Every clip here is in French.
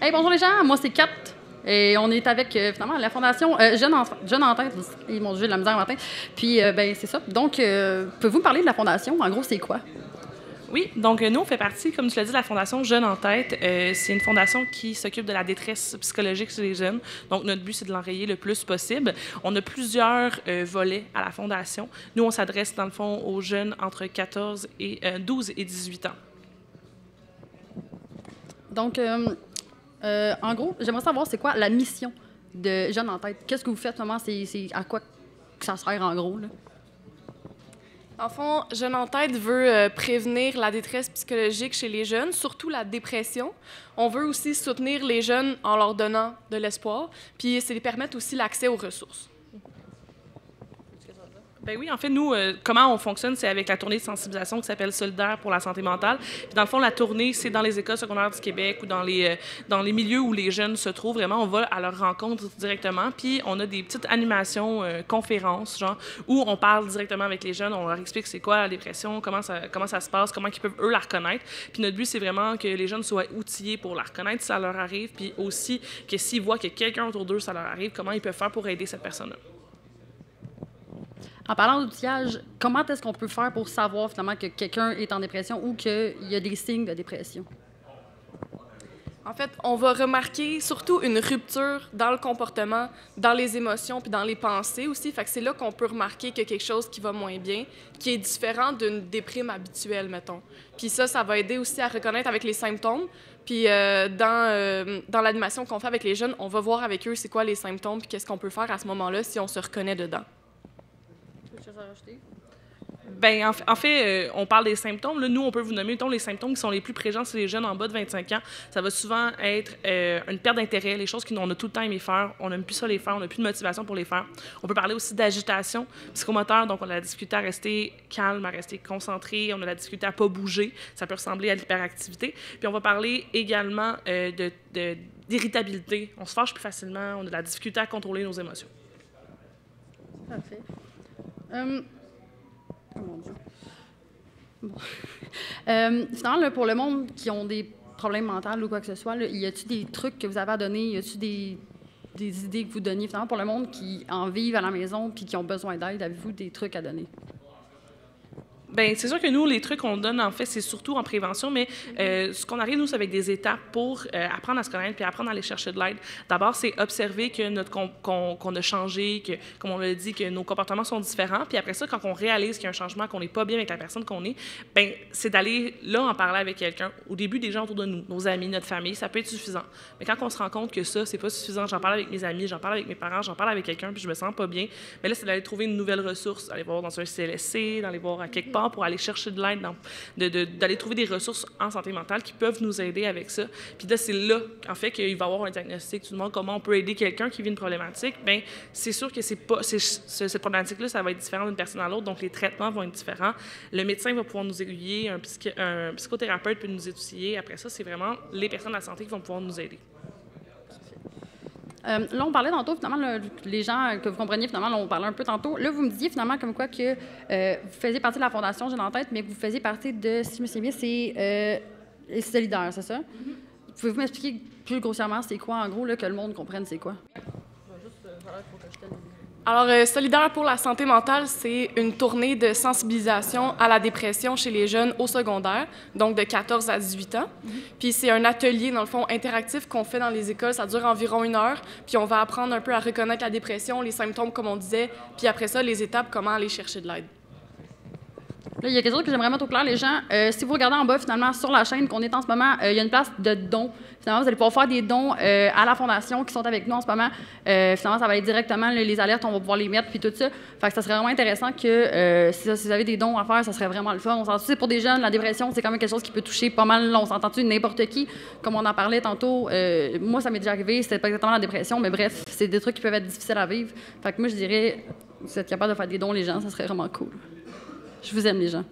Hey, bonjour les gens, moi c'est Kat. Et on est avec finalement la Fondation Jeunes en tête. Et mon Dieu, de la misère matin. Puis, ben, c'est ça. Donc, pouvez-vous me parler de la Fondation? En gros, c'est quoi? Oui, donc nous, on fait partie, comme tu l'as dit, de la Fondation Jeunes en tête. C'est une fondation qui s'occupe de la détresse psychologique chez les jeunes. Donc, notre but, c'est de l'enrayer le plus possible. On a plusieurs volets à la Fondation. Nous, on s'adresse, dans le fond, aux jeunes entre 12 et 18 ans. Donc, en gros, j'aimerais savoir c'est quoi la mission de Jeunes en tête. Qu'est-ce que vous faites, vraiment? C'est à quoi que ça sert, en gros, là? En fond, Jeunes en tête veut prévenir la détresse psychologique chez les jeunes, surtout la dépression. On veut aussi soutenir les jeunes en leur donnant de l'espoir, puis c'est permettre aussi l'accès aux ressources. Ben oui, en fait, nous, comment on fonctionne, c'est avec la tournée de sensibilisation qui s'appelle Solidaire pour la santé mentale. Puis dans le fond, la tournée, c'est dans les écoles secondaires du Québec ou dans les milieux où les jeunes se trouvent. Vraiment, on va à leur rencontre directement. Puis on a des petites animations, conférences, genre, où on parle directement avec les jeunes. On leur explique c'est quoi la dépression, comment ça se passe, comment ils peuvent, eux, la reconnaître. Puis notre but, c'est vraiment que les jeunes soient outillés pour la reconnaître si ça leur arrive. Puis aussi que s'ils voient que quelqu'un autour d'eux, ça leur arrive, comment ils peuvent faire pour aider cette personne-là. En parlant d'outillage, comment est-ce qu'on peut faire pour savoir finalement que quelqu'un est en dépression ou qu'il y a des signes de dépression? En fait, on va remarquer surtout une rupture dans le comportement, dans les émotions puis dans les pensées aussi. Fait que c'est là qu'on peut remarquer qu'il y a quelque chose qui va moins bien, qui est différent d'une déprime habituelle, mettons. Puis ça va aider aussi à reconnaître avec les symptômes. Puis dans l'animation qu'on fait avec les jeunes, on va voir avec eux c'est quoi les symptômes puis qu'est-ce qu'on peut faire à ce moment-là si on se reconnaît dedans. Bien, en fait, on parle des symptômes. Là, nous, on peut vous nommer les symptômes qui sont les plus présents chez les jeunes en bas de 25 ans. Ça va souvent être une perte d'intérêt, les choses qu'on a tout le temps aimé faire. On n'aime plus ça les faire, on n'a plus de motivation pour les faire. On peut parler aussi d'agitation psychomoteur, donc on a la difficulté à rester calme, à rester concentré, on a la difficulté à ne pas bouger. Ça peut ressembler à l'hyperactivité. Puis on va parler également d'irritabilité. On se fâche plus facilement, on a de la difficulté à contrôler nos émotions. Parfait. Oh mon Dieu. Bon. Finalement, là, pour le monde qui ont des problèmes mentaux ou quoi que ce soit, là, y a-t-il des trucs que vous avez à donner? Y a-t-il des idées que vous donniez finalement pour le monde qui en vivent à la maison puis qui ont besoin d'aide? Avez-vous des trucs à donner? Bien, c'est sûr que nous, les trucs qu'on donne, en fait, c'est surtout en prévention, mais ce qu'on arrive, nous, c'est avec des étapes pour apprendre à se connaître puis apprendre à aller chercher de l'aide. D'abord, c'est observer que qu'on a changé, que, comme on l'a dit, que nos comportements sont différents. Puis après ça, quand on réalise qu'il y a un changement, qu'on n'est pas bien avec la personne qu'on est, bien, c'est d'aller là en parler avec quelqu'un. Au début, des gens autour de nous, nos amis, notre famille, ça peut être suffisant. Mais quand on se rend compte que ça, c'est pas suffisant, j'en parle avec mes amis, j'en parle avec mes parents, j'en parle avec quelqu'un, puis je me sens pas bien, mais là, c'est d'aller trouver une nouvelle ressource, d'aller voir dans un CLSC, d'aller voir à quelque part pour aller chercher de l'aide, d'aller trouver des ressources en santé mentale qui peuvent nous aider avec ça. Puis là, c'est là, en fait, qu'il va y avoir un diagnostic. Tu te demandes comment on peut aider quelqu'un qui vit une problématique. Bien, c'est sûr que cette problématique-là, ça va être différent d'une personne à l'autre, donc les traitements vont être différents. Le médecin va pouvoir nous aiguiller, un psychothérapeute peut nous outiller. Après ça, c'est vraiment les personnes de la santé qui vont pouvoir nous aider. Là, on parlait tantôt, finalement, là, les gens que vous compreniez, finalement, là, on parlait un peu tantôt. Là, vous me disiez, finalement, comme quoi que vous faisiez partie de la Fondation Jeunes en tête, mais que vous faisiez partie de, si je me souviens bien, c'est Solidaire, c'est ça? Mm-hmm. Pouvez-vous m'expliquer plus grossièrement c'est quoi, en gros, là, que le monde comprenne c'est quoi? Alors, Solidaire pour la santé mentale, c'est une tournée de sensibilisation à la dépression chez les jeunes au secondaire, donc de 14 à 18 ans. Puis c'est un atelier, dans le fond, interactif qu'on fait dans les écoles. Ça dure environ 1 heure. Puis on va apprendre un peu à reconnaître la dépression, les symptômes, comme on disait, puis après ça, les étapes, comment aller chercher de l'aide. Là, il y a quelque chose que j'aimerais mettre au clair, les gens. Si vous regardez en bas, finalement, sur la chaîne qu'on est en ce moment, il y a une place de dons. Finalement, vous allez pouvoir faire des dons à la Fondation qui sont avec nous en ce moment. Finalement, ça va être directement les alertes, on va pouvoir les mettre, puis tout ça. Fait que ça serait vraiment intéressant que si vous avez des dons à faire, ça serait vraiment le fun. On s'entend, pour des jeunes, la dépression, c'est quand même quelque chose qui peut toucher pas mal, on s'entend-tu, n'importe qui. Comme on en parlait tantôt, moi, ça m'est déjà arrivé, c'était pas exactement la dépression, mais bref, c'est des trucs qui peuvent être difficiles à vivre. Fait que moi, je dirais, si vous êtes capable de faire des dons, les gens, ça serait vraiment cool. Je vous aime, les gens.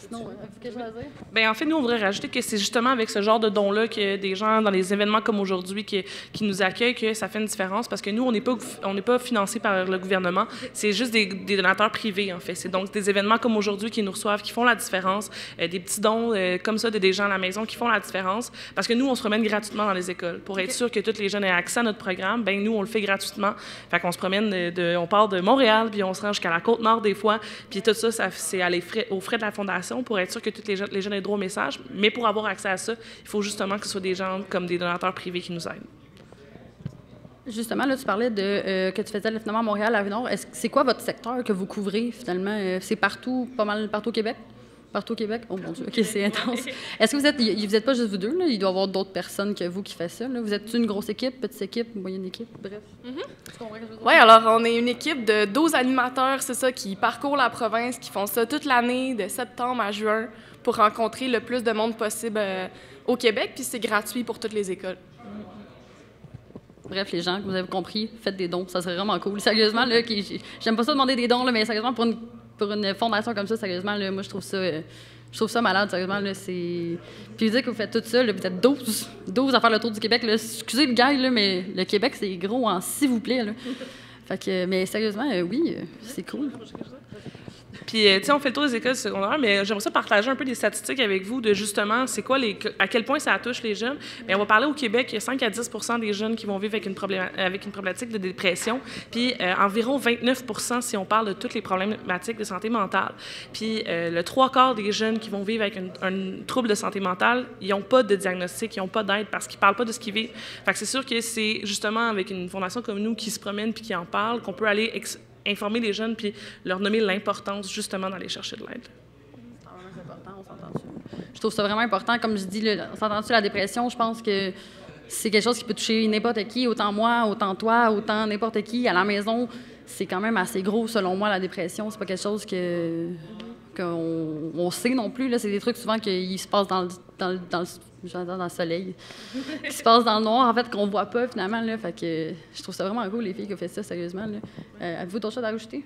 Sinon, quelque chose à dire? Bien, en fait, nous, on voudrait rajouter que c'est justement avec ce genre de dons-là que des gens, dans les événements comme aujourd'hui, qui nous accueillent, que ça fait une différence, parce que nous, on n'est pas financé par le gouvernement. C'est juste des donateurs privés, en fait. C'est donc des événements comme aujourd'hui qui nous reçoivent, qui font la différence, des petits dons comme ça de des gens à la maison qui font la différence, parce que nous, on se promène gratuitement dans les écoles. Pour être sûr que tous les jeunes aient accès à notre programme, bien, nous, on le fait gratuitement. Fait qu'on se promène, on part de Montréal, puis on se rend jusqu'à la Côte-Nord des fois, puis tout ça, c'est aux frais de la Fondation pour être sûr que tous les jeunes aient droit au message. Mais pour avoir accès à ça, il faut justement que ce soit des gens comme des donateurs privés qui nous aident. Justement, là, tu parlais de que tu faisais finalement à Montréal, à Nord. C'est quoi votre secteur que vous couvrez finalement? C'est partout, pas mal partout au Québec? Partout au Québec? Oh mon Dieu, OK, c'est intense. Est-ce que vous êtes pas juste vous deux, là? Il doit y avoir d'autres personnes que vous qui font ça, là. Vous êtes une grosse équipe, petite équipe, moyenne équipe? Bref. Oui, alors on est une équipe de 12 animateurs, c'est ça, qui parcourent la province, qui font ça toute l'année, de septembre à juin, pour rencontrer le plus de monde possible au Québec, puis c'est gratuit pour toutes les écoles. Bref, les gens, vous avez compris, faites des dons, ça serait vraiment cool. Sérieusement, là, j'aime pas ça demander des dons, là, mais sérieusement, pour une fondation comme ça, sérieusement, là, moi, je trouve ça malade, sérieusement, là, c'est... Puis dire que vous faites tout ça, là, vous êtes 12 à faire le tour du Québec, là. Excusez le gars, là, mais le Québec, c'est gros, hein, s'il vous plaît, là. Fait que, mais sérieusement, oui, c'est cool. Puis, tu sais, on fait le tour des écoles secondaires, mais j'aimerais ça partager un peu des statistiques avec vous de justement, c'est quoi à quel point ça touche les jeunes. Bien, on va parler au Québec, il y a 5 à 10 des jeunes qui vont vivre avec une problématique de dépression, puis environ 29 si on parle de toutes les problématiques de santé mentale. Puis, le 3/4 des jeunes qui vont vivre avec un trouble de santé mentale, ils n'ont pas de diagnostic, ils n'ont pas d'aide parce qu'ils ne parlent pas de ce qu'ils vivent. Fait que c'est sûr que c'est justement avec une fondation comme nous qui se promène puis qui en parle qu'on peut aller informer les jeunes puis leur nommer l'importance justement d'aller chercher de l'aide. C'est important, on s'entend-tu? Je trouve ça vraiment important. Comme je dis, on s'entend-tu, la dépression, je pense que c'est quelque chose qui peut toucher n'importe qui, autant moi, autant toi, autant n'importe qui. À la maison, c'est quand même assez gros, selon moi, la dépression. C'est pas quelque chose qu'on sait non plus. Là. C'est des trucs souvent qui se passent dans le soleil, qui se passe dans le noir, en fait, qu'on voit pas, finalement, là. Fait que je trouve ça vraiment cool, les filles, qui ont fait ça, sérieusement, là. Avez-vous d'autres choses à rajouter?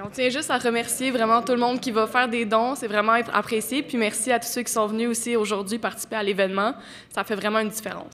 On tient juste à remercier vraiment tout le monde qui va faire des dons. C'est vraiment apprécié. Puis merci à tous ceux qui sont venus aussi aujourd'hui participer à l'événement. Ça fait vraiment une différence.